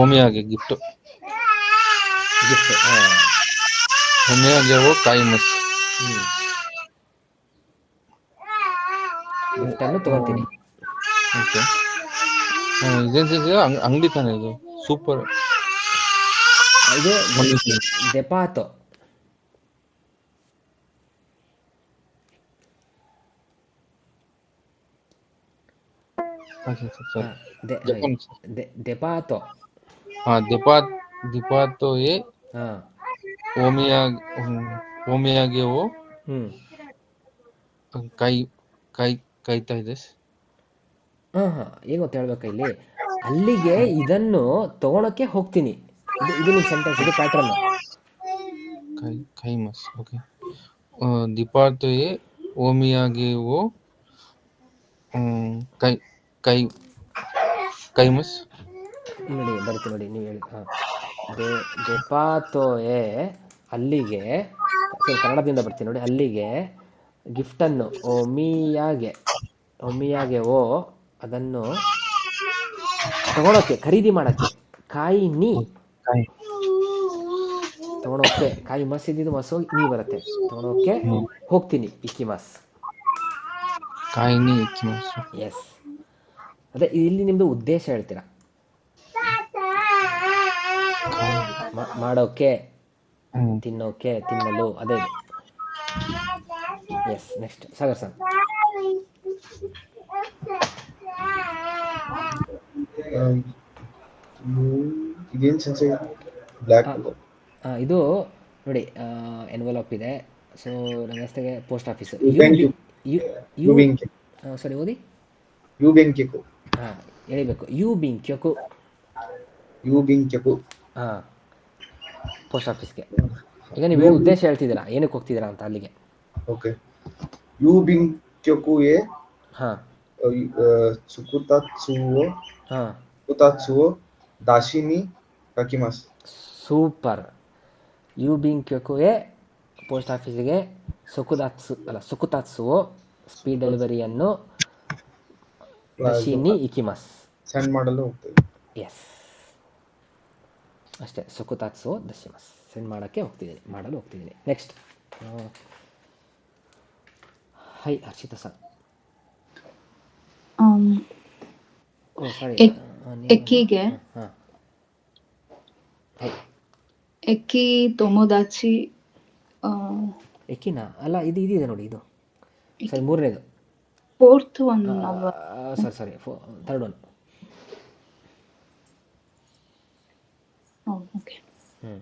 ಓಮಿಯಾಗೆ ಗಿಫ್ಟ್. ಓಮಿಯಾಗೆ ಹೋ ಕೈಮಸ್. ಗಿಫ್ಟನ್ನು ತೊಗೊತೀನಿ. ಓಕೆ. ಇದೇನು ಅಂಗಡಿ ತಾನೆ ಇದು? ಸೂಪರ್. ಇದು ದೆಪಾತೋ. ಓಕೆ ಸರ್ ಹಾಂ ಜಪಾನ್ ದೆಪಾತೋ. ಹಾಂ ದಿಪಾತೋ ಎ ಹಾಂ ಓಮಿಯಾ ಓಮಿಯಾಗೆ ಓ ಹ್ಞೂ ಕೈ ಕೈ ಕೈತಾ ಇದೆ. ಹಾಂ ಹಾಂ ಏನು ಗೊತ್ತ ಹೇಳ್ಬೇಕಾ ಇಲ್ಲಿ, ಅಲ್ಲಿಗೆ ಇದನ್ನು ತಗೊಳಕ್ಕೆ ಹೋಗ್ತೀನಿ. ಇದು ನಿಮ್ಮ ಸೆಂಟೆನ್ಸ್, ಇದು ಪ್ಯಾಟ್ರನ್ನು. ಕೈ ಕೈ ಮಸ್ ಓಕೆ ದಿಪಾತೋ ಎ ಓಮಿಯಾಗೆ ಓ ಕೈ ಕೈ ಕೈ ಮಸ್. ನೋಡಿ ಬರುತ್ತೆ ನೋಡಿ, ನೀವು ಹೇಳಿ. ಹಾಂ ದೆಪಾತೋಯೆ ಅಲ್ಲಿಗೆ, ಸರಿ ಕನ್ನಡದಿಂದ ಬರ್ತೀನಿ ನೋಡಿ. ಅಲ್ಲಿಗೆ ಗಿಫ್ಟನ್ನು ಒಮಿಯಾಗೆ ಓ ಅದನ್ನು ತಗೊಳೋಕ್ಕೆ, ಖರೀದಿ ಮಾಡೋಕ್ಕೆ, ಕಾಯಿ ನೀ ಕೈ ತಗೊಳೋಕ್ಕೆ, ಕಾಯಿ ಮಸ್ ಇದ್ದಿದ್ದು ಮಸ್ ಹೋಗಿ ನೀ ಬರುತ್ತೆ, ತಗೊಳೋಕ್ಕೆ ಹೋಗ್ತೀನಿ ಇಕಿಮಸ್. ಕಾಯಿ ನೀ ಇಕ್ಕಿಮಸ್. ಎಸ್, ಅದೇ ಇಲ್ಲಿ ನಿಮ್ಮದು ಉದ್ದೇಶ ಹೇಳ್ತೀರಾ, ಮಾಡೋಕ್ಕೆ, ತಿನ್ನೋಕ್ಕೆ, ತಿನ್ನಲು, ಅದೇ ಇದು. Yes, next Sagar sir. ಇದೇನು ಸೆನ್ಸ್ ಬ್ಲ್ಯಾಕ್. ಇದು ನೋಡಿ, ಎನ್ವಲಪ್ ಇದೆ. ಸೊ ನನ್ನ ಹೆಸರಿಗೆ ಪೋಸ್ಟ್ ಆಫೀಸು ಯುಬೆಂಕ್ಯು ಯುಬೆಂಕ್ಯು ಸಾರಿ ಓದಿ. ಯುಬೆಂಕ್ಯಕು ಹಾಂ ಎಳಿಬೇಕು, ಯುಬಿಂಕ್ಯಕು. ಹಾಂ ಪೋಸ್ಟ್ ಆಫೀಸ್ಗೆ. ಈಗ ನೀವು ಏನು ಉದ್ದೇಶ ಹೇಳ್ತಿದ್ದೀರಾ, ಏನಕ್ಕೆ ಹೋಗ್ತಿದ್ದೀರಾ ಅಂತ ಅಲ್ಲಿಗೆ. ಓಕೆ, ಯುಬಿಂಕ್ಯಕು ಎ ಹಾಂ ಸುಕುತಾತ್ಸುವೋ ಹಾಂ ಸುಕುತಾತ್ಸುವೋ ದಾಶಿನಿ ಕಕಿಮಸ್. ಸೂಪರ್. ಯುಬಿಂಕ್ಯಕುವೆ ಪೋಸ್ಟ್ ಆಫೀಸಿಗೆ ಸುಕುತಾತ್ಸುವೋ ಸ್ಪೀಡ್ ಡೆಲಿವರಿಯನ್ನು ದಶಿನಿ ಇಕಿಮಸ್ ಸೆಂಡ್ ಮಾಡಲು ಹೋಗ್ತೇವೆ. ಎಸ್, ಅಷ್ಟೇ. ಸುಕುತಾತ್ಸುವೋ ದಶಿಮಸ್ ಸೆಂಡ್ ಮಾಡೋಕ್ಕೆ ಹೋಗ್ತಿದ್ದೀನಿ, ಮಾಡಲು ಹೋಗ್ತಿದ್ದೀನಿ. ನೆಕ್ಸ್ಟ್ ಹೈ ಹರ್ಷಿತಾ ಸರ್. ಓ ಸಾರಿ, ಎಕ್ಕಿಗೆ ಹಾಂ ಹೈ ಎಕ್ಕಿ ತೊಮೊದಾಚಿ ಎಕ್ಕಿನಾ ಅಲ್ಲ, ಇದು ಇದಿದೆ ನೋಡಿ, ಇದು ಸರಿ ಮೂರನೇದು. ಫೋರ್ತ್ ಒನ್ ಸರಿ ಥರ್ಡ್ ಒನ್. ಓಕೆ. ಹ್ಞೂ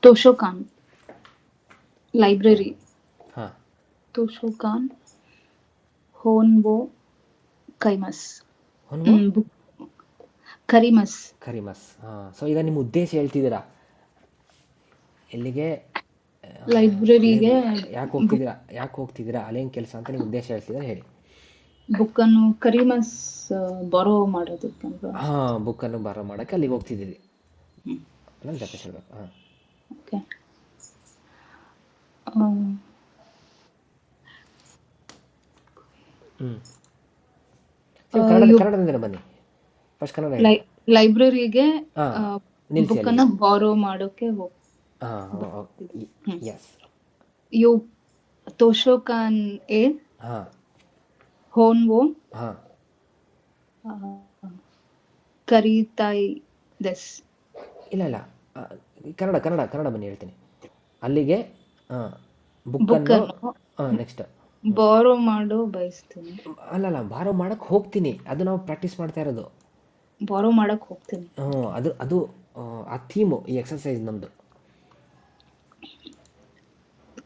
ತೋಶೋಕಾನ್ ಲೈಬ್ರರಿ. ಹಾಂ ತೋಶೋಕಾನ್ ಹೋನ್ಬೋ ಕೈಮಸ್ ಬುಕ್ ಕರಿಮಸ್. ಹಾಂ. ಸೊ ಈಗ ನಿಮ್ಮ ಉದ್ದೇಶ ಹೇಳ್ತಿದ್ದೀರಾ, ಎಲ್ಲಿಗೆ, ಲೈಬ್ರರಿಗೆ ಯಾಕೆ ಹೋಗ್ತಿದ್ದೀರಾ ಅಲ್ಲೇನು ಕೆಲಸ ಅಂತ ನಿಮ್ಮ ಉದ್ದೇಶ ಹೇಳ್ತಿದ್ದೀರಾ, ಹೇಳಿ. ಬುಕ್ಕನ್ನು ಕರಿಮಸ್ ಬರೋ ಮಾಡೋದಕ್ಕೆ. ಹಾಂ, ಬುಕ್ಕನ್ನು ಬಾರೋ ಮಾಡೋಕ್ಕೆ ಅಲ್ಲಿಗೆ ಹೋಗ್ತಿದ್ದೀರಿ ಅನ್ನೋದು ಜೊತೆ ಹೇಳ್ಬೇಕು. ಹಾಂ ಓಕೆ. ಕನ್ನಡದಿಂದ ಬನ್ನಿ ಫಸ್ಟ್. ಕನ್ನಡ ಲೈಬ್ರರಿಗೆ ನಿಲ್ಲಿಸಿ ಬುಕ್ಕನ್ನು ಬಾರೋ ಮಾಡೋಕೆ ಎಸ್. ಯು ತೋಶೋಕಾನ್ ಎ ಹಾಂ ಹೋನ್ವೋ ಹಾಂ ಕರಿತಾಯ್ ದೆಸ್. ಇಲ್ಲ ಕನ್ನಡ ಬನ್ನಿ ಹೇಳ್ತೀನಿ. ಅಲ್ಲಿಗೆ ಬುಕ್ಕನ್ನು ನೆಕ್ಸ್ಟ್ ಬಾರೋ ಮಾಡೋ ಬಯಸ್ತೀನಿ. ಅಲ್ಲ ಬಾರೋ ಮಾಡಕ್ಕೆ ಹೋಗ್ತೀನಿ, ಅದು ನಾವು ಪ್ರಾಕ್ಟೀಸ್ ಮಾಡ್ತಾ ಇರೋದು. ಬಾರೋ ಮಾಡಕ್ ಹೋಗ್ತೀನಿ. ಅದು ಆ ಥೀಮು ಈ ಎಕ್ಸರ್ಸೈಸ್ ನಮ್ಮದು.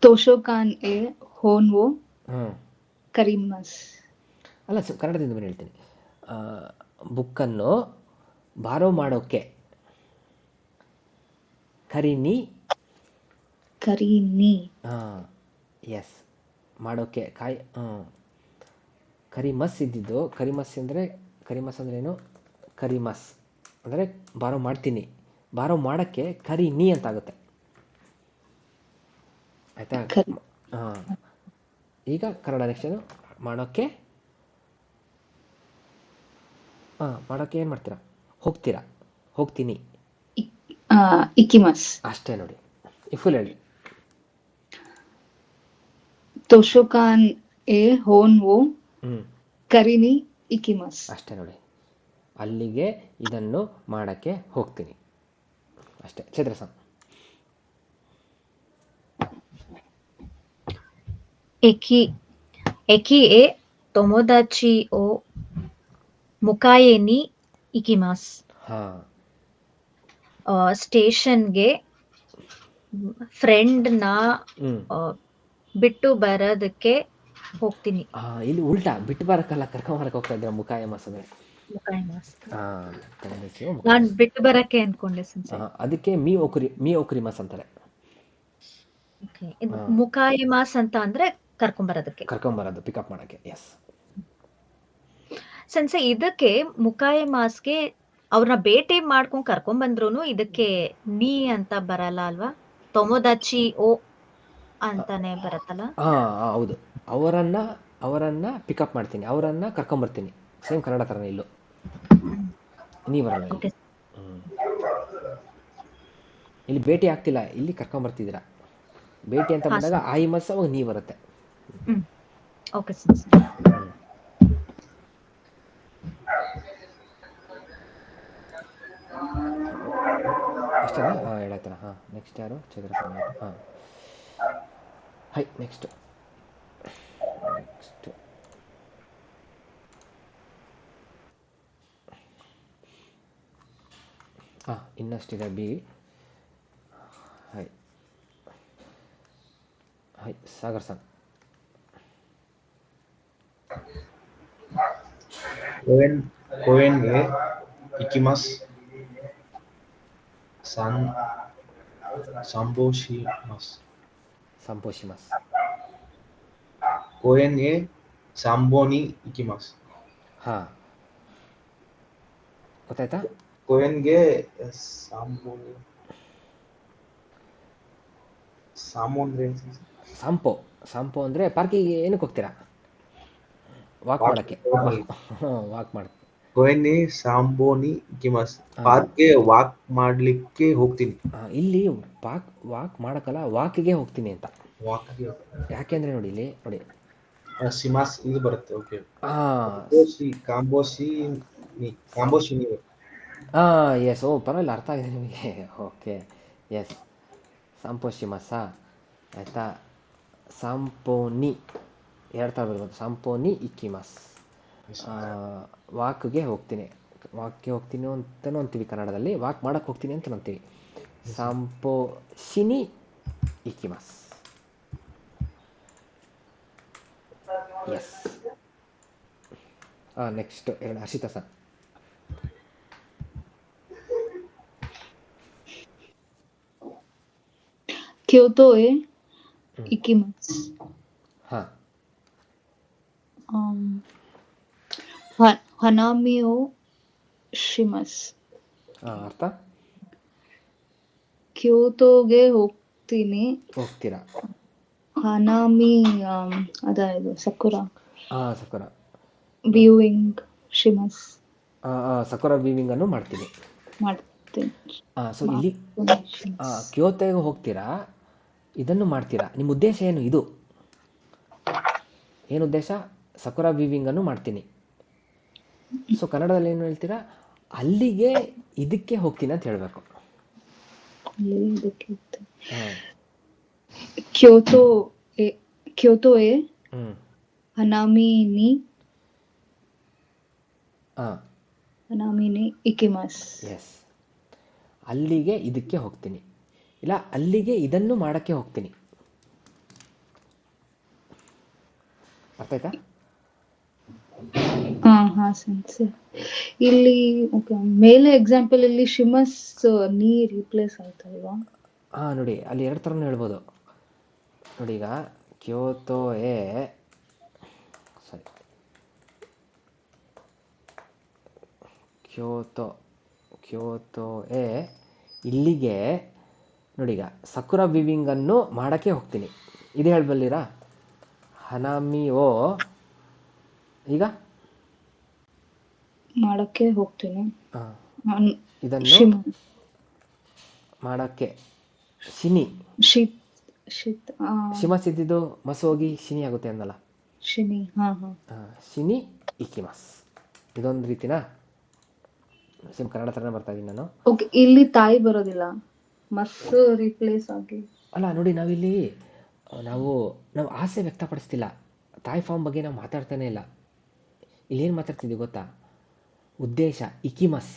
ತೋಶೋಕಾನ್ ಎ ಹೋನ್ವೋ ಕರಿಮಸ್. ಅಲ್ಲ ಕನ್ನಡದಿಂದ ಬನ್ನಿ ಹೇಳ್ತೀನಿ. ಬುಕ್ಕನ್ನು ಬಾರೋ ಮಾಡೋಕ್ಕೆ ಕರಿನಿ. ಹಾಂ ಎಸ್, ಮಾಡೋಕ್ಕೆ ಕರಿಮಸ್ ಇದ್ದಿದ್ದು. ಕರಿಮಸ್ ಅಂದ್ರೇನು? ಕರಿಮಸ್ ಅಂದರೆ ಬಾರೋ ಮಾಡ್ತೀನಿ, ಬಾರೋ ಮಾಡೋಕ್ಕೆ ಕರಿನಿ ಅಂತ ಆಗುತ್ತೆ. ಆಯಿತಾ? ಹಾಂ. ಈಗ ಕನ್ನಡ ನೆಕ್ಸ್ಟು ಮಾಡೋಕ್ಕೆ. ಮಾಡೋಕ್ಕೆ ಏನು ಮಾಡ್ತೀರಾ? ಹೋಗ್ತೀನಿ. ಇಕಿಮಸ್. ಅಷ್ಟೇ ನೋಡಿ, ಫುಲ್ ಹೇಳಿ. ತೋಶೋಕಾನ್ ಎ ಹೋನ್ವೋ ಕರಿನಿ ಇಕಿಮಸ್. ಅಷ್ಟೇ ನೋಡಿ, ಅಲ್ಲಿಗೆ ಇದನ್ನು ಮಾಡೋಕ್ಕೆ ಹೋಗ್ತೀನಿ ಅಷ್ಟೇ. ಚೈತ್ರಸ. ಎಕಿ ಎ ತೊಮೊದಾಚಿ ಓ ಮುಕಾಯೆ ನಿ ಇಕಿಮಾಸ್. ಹಾ ಸ್ಟೇಷನ್ಗೆ ಫ್ರೆಂಡ್ನ ಹ್ಮ್ ಬಿಟ್ಟು ಬರೋದಕ್ಕೆ ಹೋಗ್ತೀನಿ. ಇಲ್ಲಿ ಉಲ್ಟಾ ಬಿಟ್ಟು ಬರಕ್ಕಲ್ಲ ಕರ್ಕೊಂಬರಕ್ಕೆ ಹೋಗ್ತಾ ಇದ್ರ ಮುಕಾಯ ಮಸಮೆ. ಮುಕಾಯಿಮಾಸ್. ಹಾ ನಾನ್ ಬಿಟ್ಟು ಬರಕ್ಕೆ ಅನ್ಕೊಂಡೆ ಸೆನ್ಸೆ. ಅದಕ್ಕೆ ಮೀ ಒಕ್ರಿಮಸ್ ಅಂತಾರೆ. ಇದು ಮುಕಾಯಿಮಾಸ್ ಅಂತ ಅಂದ್ರೆ ಕರ್ಕೊಂಬರೋದಕ್ಕೆ, ಕರ್ಕೊಂಬರೋದು ಪಿಕಪ್ ಮಾಡಕ್ಕೆ. ಎಸ್ ಸೆನ್ಸೆ ಇದಕ್ಕೆ ಮುಕಾಯಿಮಾಸ್ಗೆ ಅವ್ರನ್ನ ಭೇಟಿ ಮಾಡ್ಕೊಂಡ್ ಕರ್ಕೊಂಡ್ ಬಂದ್ರು ಇದಕ್ಕೆ ನೀ ಅಂತ ಬರಲ್ಲ ಅಲ್ವಾ? ತೊಮೊದಾಚಿ ಓ ಅಂತಾನೆ ಬರತ್ತಲ್ಲ. ಹೌದು, ಅವರನ್ನ ಪಿಕಪ್ ಮಾಡ್ತೀನಿ, ಅವರನ್ನ ಕರ್ಕೊಂಬರ್ತೀನಿ. ಸೇಮ್ ಕನ್ನಡ ಥರನೇ ಇಲ್ಲೂ ನೀ ಬರಲ್ಲ ಇಲ್ಲಿ. Okay. ಇಲ್ಲಿ ಭೇಟಿ ಆಗ್ತಿಲ್ಲ, ಇಲ್ಲಿ ಕರ್ಕೊಂಬರ್ತಿದ್ದೀರಾ. ಭೇಟಿ ಅಂತ ಬಂದಾಗ ಆಯಿ ಮಸ್ ಅವಾಗ ನೀ ಬರುತ್ತೆ. ಓಕೆ ಸೆನ್ಸೆ. ಅಷ್ಟೇನಾ? ಹೇಳಾಯ್ತಾನ. ನೆಕ್ಸ್ಟ್ ಯಾರು? ಚಂದ್ರ. ಹೈ ನೆಕ್ಸ್ಟ್ ಇನ್ನಷ್ಟಿದೆ ಬಿ. ಹೈ ಸಾಗರ್ ಸನ್. ಕೋಯನ್ ಎ ಇಕಿಮಾಸ್. ಸಂಪೋಶಿಮಸ್. ಕೋಯನ್ ಎ ಸಾಂಬೋನಿ ಇಕಿಮಾಸ್. ಹಾ ಗೊತ್ತಾಯ್ತಾ? ಕೋಯನ್ಗೆ ಸಂಪೋ ಅಂದ್ರೆ ಪಾರ್ಕಿಗೆ ಏನಕ್ಕೆ ಹೋಗ್ತೀರಾ? ವಾಕ್ ಮಾಡಕ್ಕೆ. ವಾಕ್ ಮಾಡ. ಕೋಯನ್ ಎ ಸಾಂಬೋನಿ ಇಕಿಮಾಸ್. ಪಾರ್ಕ್ಗೆ ವಾಕ್ ಮಾಡ್ಲಿಕ್ಕೆ ಹೋಗ್ತೀನಿ. ಇಲ್ಲಿ ವಾಕ್ ಮಾಡಕ್ಕಲ್ಲ, ವಾಕ್ಗೆ ಹೋಗ್ತೀನಿ ಅಂತ. ಯಾಕೆಂದ್ರೆ ನೋಡಿ ಇಲ್ಲಿ ನೋಡಿ ಸಿಮಾಸ್ ಇದು ಬರುತ್ತೆ. ಓಕೆ. ಎಸ್. ಪರವಾಗಿಲ್ಲ, ಅರ್ಥ ಆಗಿದೆ ನಿಮಗೆ. Okay yes. ಸಂಪೋಶಿಮಸ ಆಯ್ತಾ. ಸಂಪೋನಿ ಎರಡು ಥರ ಬರ್ಬೋದು. ಸಂಪೋನಿ ಇಕ್ಕಿಮಸ್. ವಾಕ್ಗೆ ಹೋಗ್ತೀನಿ ಅಂತಲೂ ಅಂತೀವಿ ಕನ್ನಡದಲ್ಲಿ. ವಾಕ್ ಮಾಡಕ್ಕೆ ಹೋಗ್ತೀನಿ ಅಂತ ಅಂತೀವಿ. ಸಂಪೋಶಿನಿ ಇಕ್ಕಿಮಸ್. ಎಸ್. ನೆಕ್ಸ್ಟ್ ಹೇಳಿ ಹರ್ಷಿತಾ ಸರ್. ಕ್ಯೋಟೋ ಎ ಇಕಿಮಾಸ್. ಹನಾಮಿ ಓ ಶಿಮಸ್. ಅರ್ಥ? ಕ್ಯೋಟೋಗೆ ಹೋಗ್ತೀರಾ. ಹನಾಮಿ ಅದಾയത് ಸಕುರಾ. ಸಕುರಾ ವ್ಯೂವಿಂಗ್ ಶಿಮಸ್. ಸಕುರಾ ವ್ಯೂವಿಂಗ್ ಅನ್ನು ಮಾಡ್ತೀನಿ. ಸೊ ಇಲ್ಲಿ ಕ್ಯೋಟೋಗೆ ಹೋಗ್ತೀರಾ, ಇದನ್ನು ಮಾಡ್ತೀರಾ. ನಿಮ್ಮ ಉದ್ದೇಶ ಏನು? ಏನು ಉದ್ದೇಶ? ಸಕುರಾ ವೀವಿಂಗ್ ಅನ್ನು ಮಾಡ್ತೀನಿ. ಸೊ ಕನ್ನಡದಲ್ಲಿ ಏನು ಹೇಳ್ತೀರಾ? ಅಲ್ಲಿಗೆ ಇದಕ್ಕೆ ಹೋಗ್ತೀನಿ ಅಂತ ಹೇಳ್ಬೇಕು. ಕ್ಯೋಟೋ ಎ ಹನಾಮಿ ನಿ ಇಕಿಮಾಸ್. ಎಸ್. ಅಲ್ಲಿಗೆ ಇದಕ್ಕೆ ಹೋಗ್ತೀನಿ, ಇಲ್ಲ ಅಲ್ಲಿಗೆ ಇದನ್ನು ಮಾಡಕ್ಕೆ ಹೋಗ್ತೀನಿ. ಅರ್ಥ ಆಯ್ತಾ? ಸೆನ್ಸೆ. ಇಲ್ಲಿ ಮೇಲೆ ಎಕ್ಸಾಂಪಲ್ ಇಲ್ಲಿ ಶಿಮಸ್ ನೀ ರಿಪ್ಲೇಸ್ ಆಯ್ತಲ್ವಾ? ನೋಡಿ ಅಲ್ಲಿ ಎರಡು ಥರನೂ ಹೇಳ್ಬೋದು. ನೋಡಿ ಈಗ ಕ್ಯೋಟೋ ಎ ಇಲ್ಲಿಗೆ ನೋಡಿ ಈಗ ಸಕುರಾ ವಿವಿಂಗ್ ಅನ್ನು ಮಾಡಕ್ಕೆ ಹೋಗ್ತೀನಿ. ಇದು ಹೇಳ್ಬಲ್ಲಿರಾ? ಹನಾಮಿ ಓ ಈಗ ಮಾಡಕ್ಕೆ ಹೋಗ್ತೀನಿ. ಇದನ್ನು ಮಾಡಕ್ಕೆ ಶಿನಿ ಶಿಮಸ್ ಇದ್ದಿದ್ದು ಮಸ್ ಹೋಗಿ ಶಿನಿ ಆಗುತ್ತೆ ಅನ್ನಲ್ಲ. ಶಿನಿ ಇಕಿಮಸ್. ಇದೊಂದು ರೀತಿನಾ? ಸೇಮ್ ಕನ್ನಡ ಥರನೇ ಬರ್ತಾ ಇದ್ದೀನಿ ನಾನು. ಓಕೆ. ಇಲ್ಲಿ ತಾಯಿ ಬರೋದಿಲ್ಲ, ಮಸ್ ರಿಪ್ಲೇಸ್ ಆಗಿ. ಅಲ್ಲ ನೋಡಿ, ನಾವು ಆಸೆ ವ್ಯಕ್ತಪಡಿಸ್ತಿಲ್ಲ. ತಾಯಿ ಫಾರ್ಮ್ ಬಗ್ಗೆ ನಾವು ಮಾತಾಡ್ತಾನೆ ಇಲ್ಲ. ಇಲ್ಲೇನು ಮಾತಾಡ್ತಿದ್ದೀವಿ ಗೊತ್ತಾ? ಉದ್ದೇಶ ಇಕಿಮಸ್,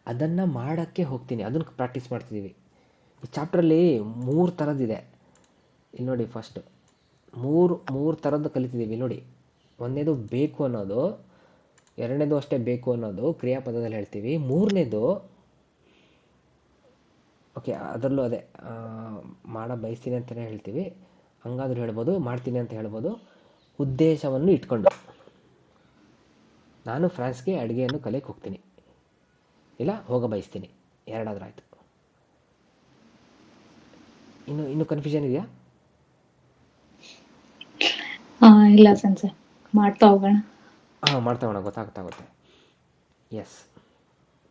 ಅದನ್ನು ಮಾಡೋಕ್ಕೆ ಹೋಗ್ತೀನಿ, ಅದನ್ನು ಪ್ರಾಕ್ಟೀಸ್ ಮಾಡ್ತಿದ್ದೀವಿ. ಈ ಚಾಪ್ಟ್ರಲ್ಲಿ 3 ಥರದ್ದಿದೆ. ಇಲ್ಲಿ ನೋಡಿ, ಫಸ್ಟು ಮೂರು ಥರದ್ದು ಕಲಿತಿದ್ದೀವಿ ನೋಡಿ. ಒಂದನೇದು ಬೇಕು ಅನ್ನೋದು, ಎರಡನೇದು ಅಷ್ಟೇ ಬೇಕು ಅನ್ನೋದು ಕ್ರಿಯಾಪದದಲ್ಲಿ ಹೇಳ್ತೀವಿ. ಮೂರನೇದು ಓಕೆ, ಅದರಲ್ಲೂ ಅದೇ ಮಾಡ ಬಯಸ್ತೀನಿ ಅಂತಲೇ ಹೇಳ್ತೀವಿ. ಹಂಗಾದ್ರೂ ಹೇಳ್ಬೋದು, ಮಾಡ್ತೀನಿ ಅಂತ ಹೇಳ್ಬೋದು. ಉದ್ದೇಶವನ್ನು ಇಟ್ಕೊಂಡು ನಾನು ಫ್ರಾನ್ಸ್ಗೆ ಅಡುಗೆಯನ್ನು ಕಲಿಯಕ್ಕೆ ಹೋಗ್ತೀನಿ, ಇಲ್ಲ ಹೋಗ ಬಯಸ್ತೀನಿ, ಎರಡಾದ್ರೂ ಆಯಿತು. ಇನ್ನು ಕನ್ಫ್ಯೂಷನ್ ಇದೆಯಾ? ಇಲ್ಲ ಸೆನ್ಸೆ, ಮಾಡ್ತಾ ಹೋಗೋಣ. ಮಾಡ್ತಾ ಹೋಗೋಣ, ಗೊತ್ತಾಗುತ್ತೆ. ಎಸ್.